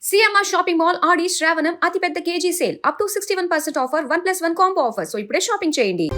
CMR shopping mall ఆడి శ్రావణం అతిపెద్ద KG sale up to 61% offer 1+1 combo offer. So ఇప్పుడే shopping చేయండి.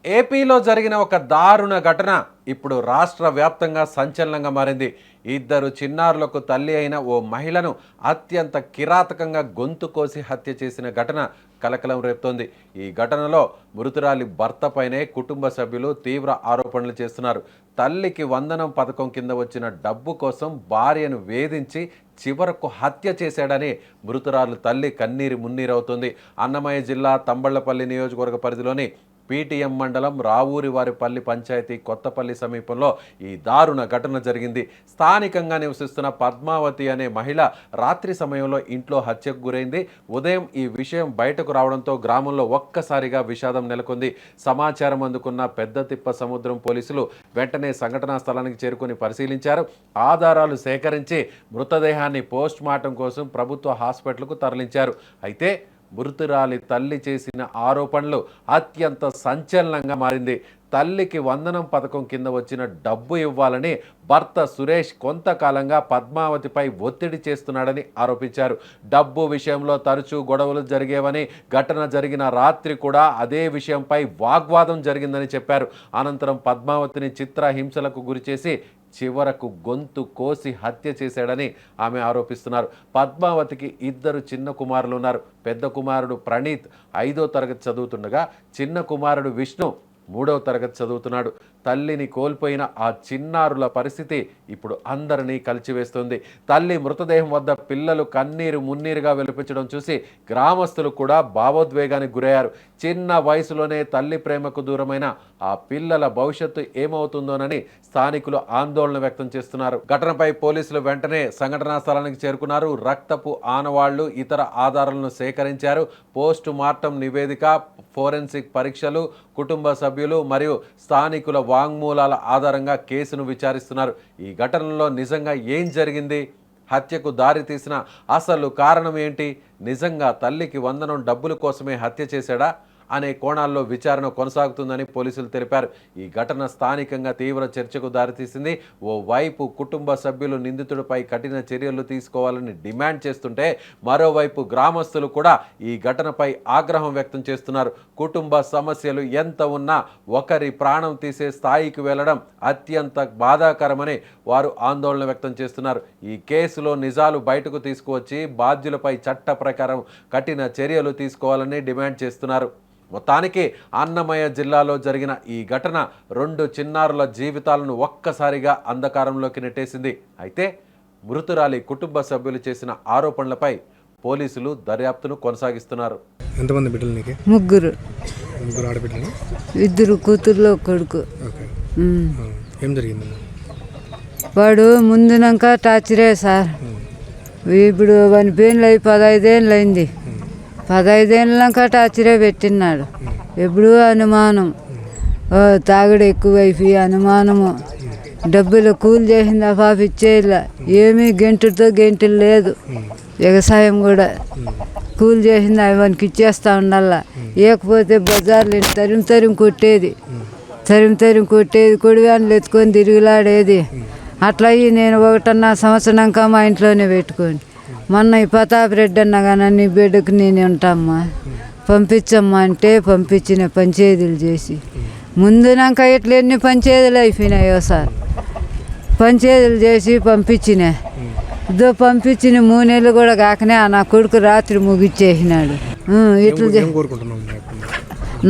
ఏపీలో జరిగిన ఒక దారుణ ఘటన ఇప్పుడు రాష్ట్ర వ్యాప్తంగా సంచలనంగా మారింది. ఇద్దరు చిన్నారులకు తల్లి అయిన ఓ మహిళను అత్యంత కిరాతకంగా గొంతు కోసి హత్య చేసిన ఘటన కలకలం రేపుతోంది. ఈ ఘటనలో మృతురాలి భర్తపైనే కుటుంబ సభ్యులు తీవ్ర ఆరోపణలు చేస్తున్నారు. తల్లికి వందనం పథకం కింద వచ్చిన డబ్బు కోసం భార్యను వేధించి చివరకు హత్య చేశాడని మృతురాలు తల్లి కన్నీరు మున్నీరవుతుంది. అన్నమయ్య జిల్లా తంబళ్లపల్లి నియోజకవర్గ పరిధిలోని పీటీఎం మండలం రావూరివారిపల్లి పంచాయతీ కొత్తపల్లి సమీపంలో ఈ దారుణ ఘటన జరిగింది. స్థానికంగా నివసిస్తున్న పద్మావతి అనే మహిళ రాత్రి సమయంలో ఇంట్లో హత్యకు గురైంది. ఉదయం ఈ విషయం బయటకు రావడంతో గ్రామంలో ఒక్కసారిగా విషాదం నెలకొంది. సమాచారం అందుకున్న పెద్దతిప్ప సముద్రం పోలీసులు వెంటనే సంఘటనా స్థలానికి చేరుకుని పరిశీలించారు. ఆధారాలు సేకరించి మృతదేహాన్ని పోస్ట్ మార్టం కోసం ప్రభుత్వ హాస్పిటల్కు తరలించారు. అయితే మృతురాలి తల్లి చేసిన ఆరోపణలు అత్యంత సంచలనంగా మారింది. తల్లికి వందనం పథకం కింద వచ్చిన డబ్బు ఇవ్వాలని భర్త సురేష్ కొంతకాలంగా పద్మావతిపై ఒత్తిడి చేస్తున్నాడని ఆరోపించారు. డబ్బు విషయంలో తరచూ గొడవలు జరిగేవని, ఘటన జరిగిన రాత్రి కూడా అదే విషయంపై వాగ్వాదం జరిగిందని చెప్పారు. అనంతరం పద్మావతిని చిత్రహింసలకు గురిచేసి చివరకు గొంతు కోసి హత్య చేశాడని ఆమె ఆరోపిస్తున్నారు. పద్మావతికి ఇద్దరు చిన్న కుమారులు ఉన్నారు. పెద్ద కుమారుడు ప్రణీత్ 5వ తరగతి చదువుతుండగా చిన్న కుమారుడు విష్ణు 3వ తరగతి చదువుతున్నాడు. తల్లిని కోల్పోయిన ఆ చిన్నారుల పరిస్థితి ఇప్పుడు అందరినీ కలిచివేస్తుంది. తల్లి మృతదేహం వద్ద పిల్లలు కన్నీరు మున్నీరుగా వెలిపించడం చూసి గ్రామస్తులు కూడా భావోద్వేగానికి గురయ్యారు. చిన్న వయసులోనే తల్లి ప్రేమకు దూరమైన ఆ పిల్లల భవిష్యత్తు ఏమవుతుందోనని స్థానికులు ఆందోళన వ్యక్తం చేస్తున్నారు. ఘటనపై పోలీసులు వెంటనే సంఘటనా స్థలానికి చేరుకున్నారు. రక్తపు ఆనవాళ్లు, ఇతర ఆధారాలను సేకరించారు. పోస్ట్ మార్టం నివేదిక, ఫోరెన్సిక్ పరీక్షలు, కుటుంబ సభ్యులు మరియు స్థానికుల వాంగ్మూలాల ఆధారంగా కేసును విచారిస్తున్నారు. ఈ ఘటనలో నిజంగా ఏం జరిగింది? హత్యకు దారి తీసిన అసలు కారణం ఏంటి? నిజంగా తల్లికి వందనం డబ్బుల కోసమే హత్య చేశాడా అనే కోణాల్లో విచారణ కొనసాగుతుందని పోలీసులు తెలిపారు. ఈ ఘటన స్థానికంగా తీవ్ర చర్చకు దారితీసింది. ఓవైపు కుటుంబ సభ్యులు నిందితుడిపై కఠిన చర్యలు తీసుకోవాలని డిమాండ్ చేస్తుంటే, మరోవైపు గ్రామస్తులు కూడా ఈ ఘటనపై ఆగ్రహం వ్యక్తం చేస్తున్నారు. కుటుంబ సమస్యలు ఎంత ఉన్నా ఒకరి ప్రాణం తీసే స్థాయికి వెళ్లడం అత్యంత బాధాకరమని వారు ఆందోళన వ్యక్తం చేస్తున్నారు. ఈ కేసులో నిజాలు బయటకు తీసుకువచ్చి బాధ్యులపై చట్ట ప్రకారం కఠిన చర్యలు తీసుకోవాలని డిమాండ్ చేస్తున్నారు. మొత్తానికి అన్నమయ్య జిల్లాలో జరిగిన ఈ ఘటన 2 చిన్నారుల జీవితాలను ఒక్కసారిగా అంధకారంలోకి నెట్టేసింది. అయితే మృతురాలి కుటుంబ సభ్యులు చేసిన ఆరోపణలపై పోలీసులు దర్యాప్తును కొనసాగిస్తున్నారు. ఎంతమంది బిడ్డలు నీకు? ముగ్గురు ఆడబిడ్డలు, 2 కూతుర్లు, కొడుకు. ఏం జరిగింది? వాడు ముందునాక టార్చరే సార్. ఇప్పుడు వాని పెయిన్లు అయి 15 ఏళ్ళు అయింది. 15 ఏళ్ళక టార్చరే పెట్టినాడు. ఎప్పుడు అనుమానం, తాగుడు ఎక్కువైపోయి అనుమానము. డబ్బులు కూలి చేసింది పాప ఇచ్చేలా, ఏమీ గెంటులు లేదు. వ్యవసాయం కూడా కూలి చేసింది వానికి ఇచ్చేస్తూ ఉండాల. లేకపోతే బజార్లు తరిమి కొట్టేది, కొడివాన్లు ఎత్తుకొని తిరుగులాడేది. అట్లా అయ్యి నేను 1.5 సంవత్సరంకా మా ఇంట్లోనే పెట్టుకొని, మొన్న ఈ ప్రతాప్ రెడ్డి అన్న కానీ నీ బిడ్డకు నేను ఉంటామ్మా పంపించమ్మా అంటే పంపించిన పంచాయతీలు చేసి. ముందునాక ఇట్లా ఎన్ని పంచాయతీలు అయిపోయినాయో సార్. పంచాయతీలు చేసి పంపించిన 3 నెలలు కూడా కాకనే నా కొడుకు రాత్రి ముగిచ్చేసినాడు. ఇట్లా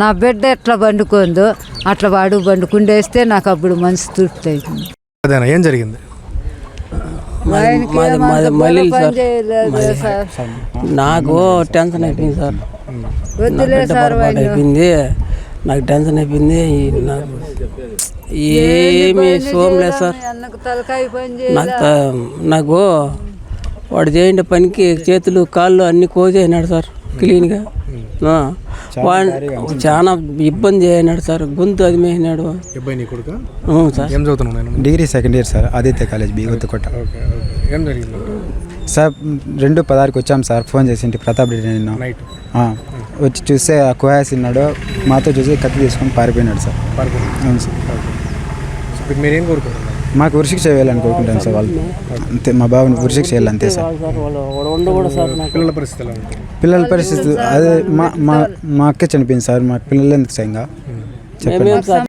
నా బిడ్డ ఎట్లా పండుకుందో అట్లా వాడు పండుకుండేస్తే నాకు అప్పుడు మనసు తృప్తి అవుతుంది. ఏం జరిగింది? నాకు టెన్షన్ అయిపోయింది సార్. అయిపోయింది నాకు టెన్షన్ అయిపోయింది. ఏమి సోమలేదు సార్. నాకు వాడు చేయండి పనికి చేతులు కాళ్ళు అన్ని కోసేసినాడు సార్ క్లీన్గా. చాలా ఇబ్బంది అయినాడు సార్. గొంతు అది మేసినాడు sir. Degree second year sir, Aditya college B Guttukota. Sir 2:16కి వచ్చాం సార్. ఫోన్ చేసింటి ప్రతాప్ రెడ్డి నిన్న వచ్చి చూస్తే కుహాసిన్నాడు. మాతో చూసి కత్తి తీసుకొని పారిపోయినాడు సార్. అవును సార్. ఇప్పుడు మీరేం కోరుకుంటున్నారు? మాకు ఉరిశిక్ష చేయాలని కోరుకుంటాను సార్ వాళ్ళు. అంతే, మా బాబుని ఉరిశిక్ష చేయాలి అంతే సార్. వాడు ఉండకూడదు సార్. నాకు పిల్లల పరిస్థితి ఎలా ఉంటుంది? పిల్లల పరిస్థితి అదే మా మా మా అక్కే చనిపోయింది సార్. మా పిల్లలు ఎందుకు సార్ ఇంకా చెప్పండి. మేమేం సార్